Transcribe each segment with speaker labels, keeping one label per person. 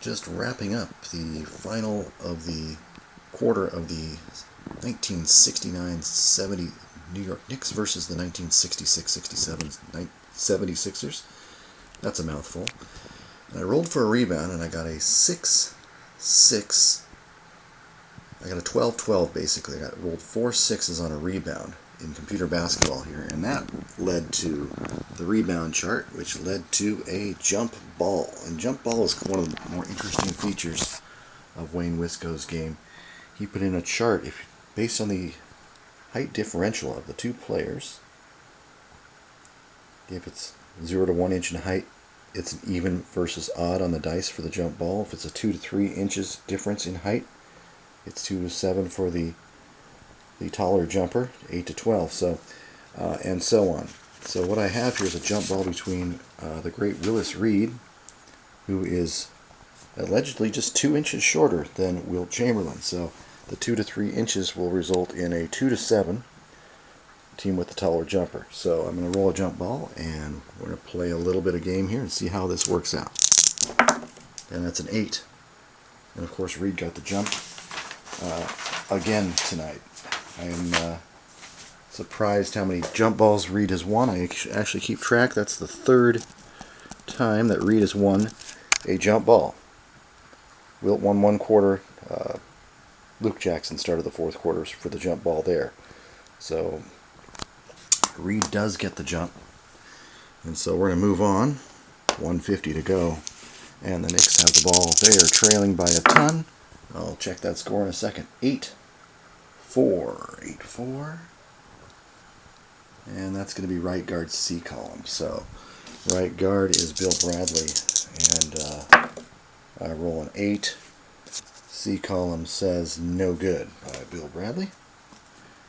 Speaker 1: just wrapping up the final of the quarter of the 1969-70 New York Knicks versus the 1966-67 76ers. That's a mouthful. And I rolled for a rebound, and I got a 6-6. I got a 12-12 basically. I got rolled 4 6s on a rebound in computer basketball here, and that led to the rebound chart, which led to a jump ball. And jump ball is one of the more interesting features of Wayne Wiskow's game. He put in a chart based on the height differential of the two players. If it's 0 to 1 inch in height, it's an even versus odd on the dice for the jump ball. If it's a 2 to 3 inches difference in height, it's 2 to 7 for the taller jumper, 8 to 12, so and so on. So what I have here is a jump ball between the great Willis Reed, who is allegedly just 2 inches shorter than Wilt Chamberlain. So the 2 to 3 inches will result in a 2 to 7 team with the taller jumper. So I'm going to roll a jump ball, and we're going to play a little bit of game here and see how this works out. And that's an 8. And of course Reed got the jump again tonight. I am surprised how many jump balls Reed has won. I actually keep track. That's the third time that Reed has won a jump ball. Wilt won 1 quarter. Luke Jackson started the 4th quarter for the jump ball there. So Reed does get the jump. And so we're going to move on. 1:50 to go. And the Knicks have the ball. They are trailing by a ton. I'll check that score in a second. 8-4. 8-4. And that's going to be right guard C column. So right guard is Bill Bradley. And I roll an 8. C column says no good by Bill Bradley.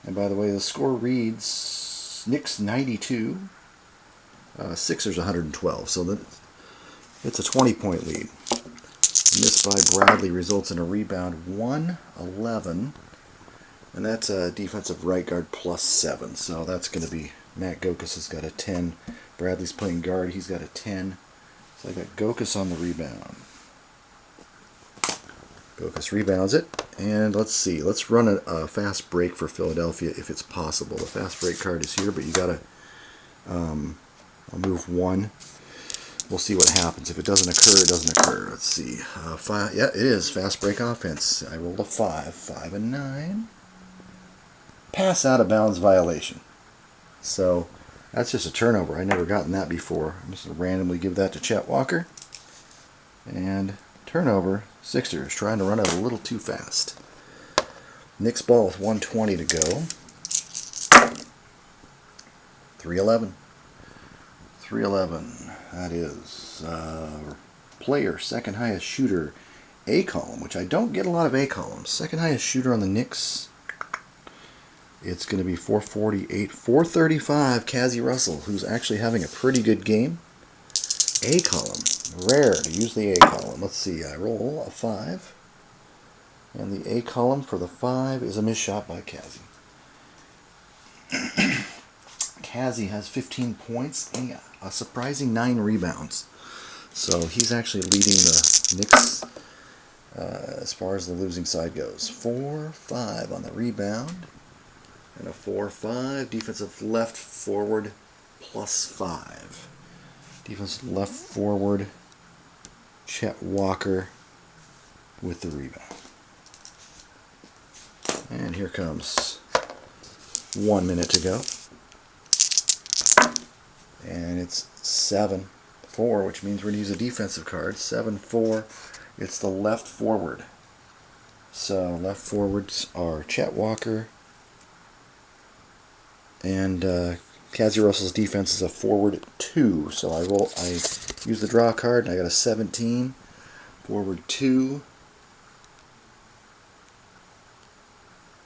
Speaker 1: And by the way, the score reads Knicks 92, Sixers 112. So it's a 20-point lead. Miss by Bradley results in a rebound 111. And that's a defensive right guard plus 7. So that's going to be Matt Gokus has got a 10. Bradley's playing guard. He's got a 10. So I got Gokus on the rebound. Gokus rebounds it. And let's see. Let's run a fast break for Philadelphia if it's possible. The fast break card is here, but you got to I'll move 1. We'll see what happens. If it doesn't occur, it doesn't occur. Let's see. 5. Yeah, it is. Fast break offense. I rolled a 5. 5 and 9. Pass out of bounds violation. So that's just a turnover. I've never gotten that before. I'm just going to randomly give that to Chet Walker. And turnover. Sixers trying to run it a little too fast. Knicks ball with 1:20 to go. 3-11. 3-11. That is player, second highest shooter, A column, which I don't get a lot of A columns. Second highest shooter on the Knicks. It's going to be 448, 435, Cazzie Russell, who's actually having a pretty good game. A column. Rare to use the A column. Let's see, I roll a 5. And the A column for the 5 is a missed shot by Cazzie. Cazzie has 15 points and a surprising 9 rebounds. So he's actually leading the Knicks as far as the losing side goes. 4-5 on the rebound. And a 4-5. Defensive left forward plus 5. Defensive left forward, Chet Walker with the rebound. And here comes 1 minute to go. And it's 7-4, which means we're going to use a defensive card. 7-4. It's the left forward. So left forwards are Chet Walker. And Cazzie Russell's defense is a forward 2. So I use the draw card, and I got a 17. Forward 2.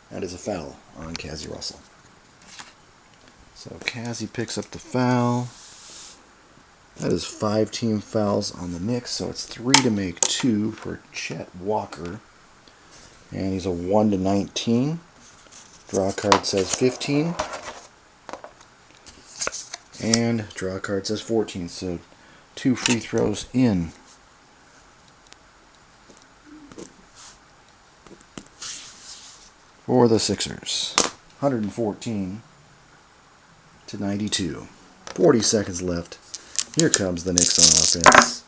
Speaker 1: That is a foul on Cazzie Russell. So Cazzie picks up the foul. That is 5 team fouls on the Knicks, so it's 3 to make 2 for Chet Walker. And he's a 1 to 19. Draw card says 15. And draw card says 14, so 2 free throws in for the Sixers. 114 to 92. 40 seconds left. Here comes the Knicks on offense.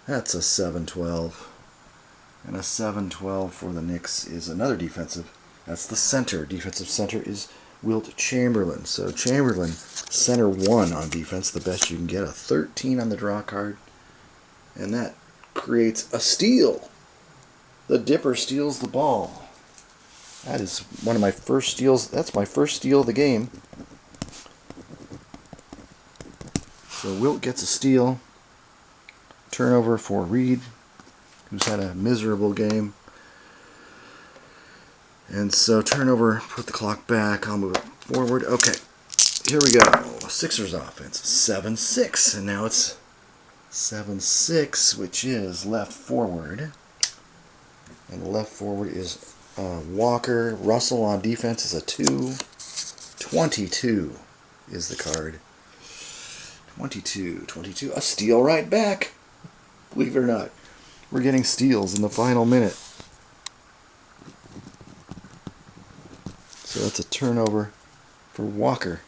Speaker 1: That's a 7-12. And a 7-12 for the Knicks is another defensive. That's the center. Defensive center is Wilt Chamberlain. So Chamberlain, center 1 on defense, the best you can get. A 13 on the draw card. And that creates a steal. The Dipper steals the ball. That is one of my first steals. That's my first steal of the game. So Wilt gets a steal. Turnover for Reed, who's had a miserable game. And so turnover, put the clock back. I'll move it forward. Okay, here we go. Sixers offense, 7-6. And now it's 7-6, which is left forward. And the left forward is Walker. Russell on defense is a 2. 22 is the card. 22. A steal right back. Believe it or not, we're getting steals in the final minute. So that's a turnover for Walker.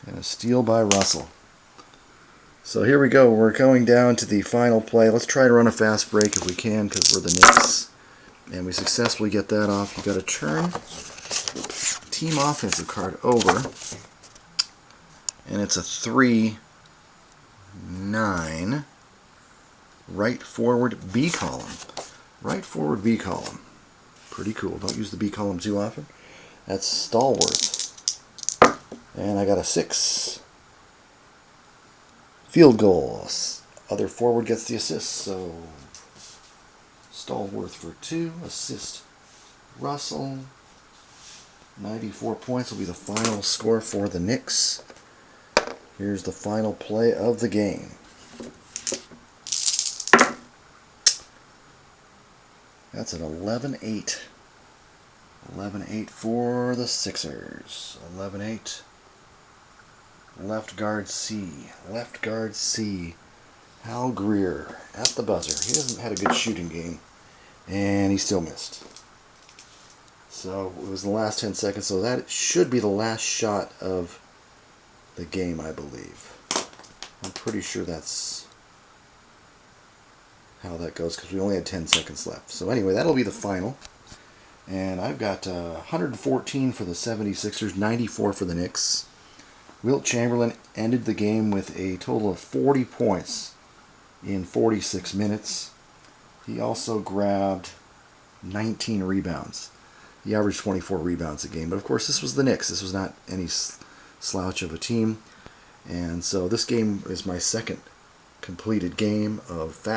Speaker 1: And a steal by Russell. So here we go. We're going down to the final play. Let's try to run a fast break if we can, because we're the Knicks. And we successfully get that off. You've got to turn team offensive card over. And it's a 3-9 right forward B column. Right forward B column. Pretty cool. Don't use the B column too often. That's Stallworth. And I got a 6. Field goals. Other forward gets the assist. So Stallworth for 2. Assist Russell. 94 points will be the final score for the Knicks. Here's the final play of the game. That's an 11-8. 11-8 for the Sixers. 11-8. Left guard C. Left guard C. Hal Greer at the buzzer. He hasn't had a good shooting game. And he still missed. So it was the last 10 seconds. So that should be the last shot of the game, I believe. I'm pretty sure that's how that goes, because we only had 10 seconds left. So anyway, that'll be the final. And I've got 114 for the 76ers, 94 for the Knicks. Wilt Chamberlain ended the game with a total of 40 points in 46 minutes. He also grabbed 19 rebounds. He averaged 24 rebounds a game. But of course, this was the Knicks. This was not any slouch of a team. And so this game is my second completed game of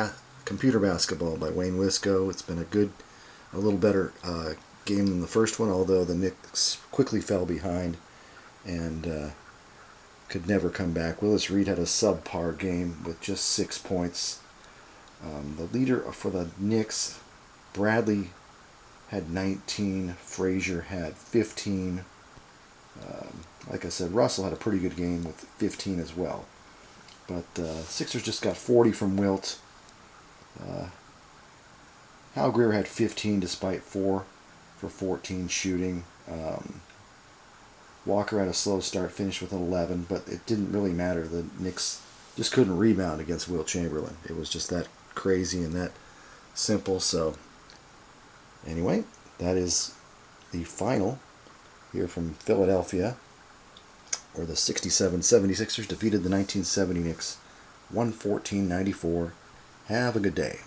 Speaker 1: computer basketball by Wayne Wiskow. It's been a little better game than the first one, although the Knicks quickly fell behind and could never come back. Willis Reed had a subpar game with just 6 points. The leader for the Knicks, Bradley, had 19. Frazier had 15. Like I said, Russell had a pretty good game with 15 as well. But Sixers just got 40 from Wilt. Hal Greer had 15 despite 4 for 14 shooting. Walker had a slow start, finished with 11, but it didn't really matter. The Knicks just couldn't rebound against Wilt Chamberlain. It was just that crazy and that simple. So anyway, that is the final here from Philadelphia, where the 67 76ers defeated the 1970 Knicks 114-94. Have a good day.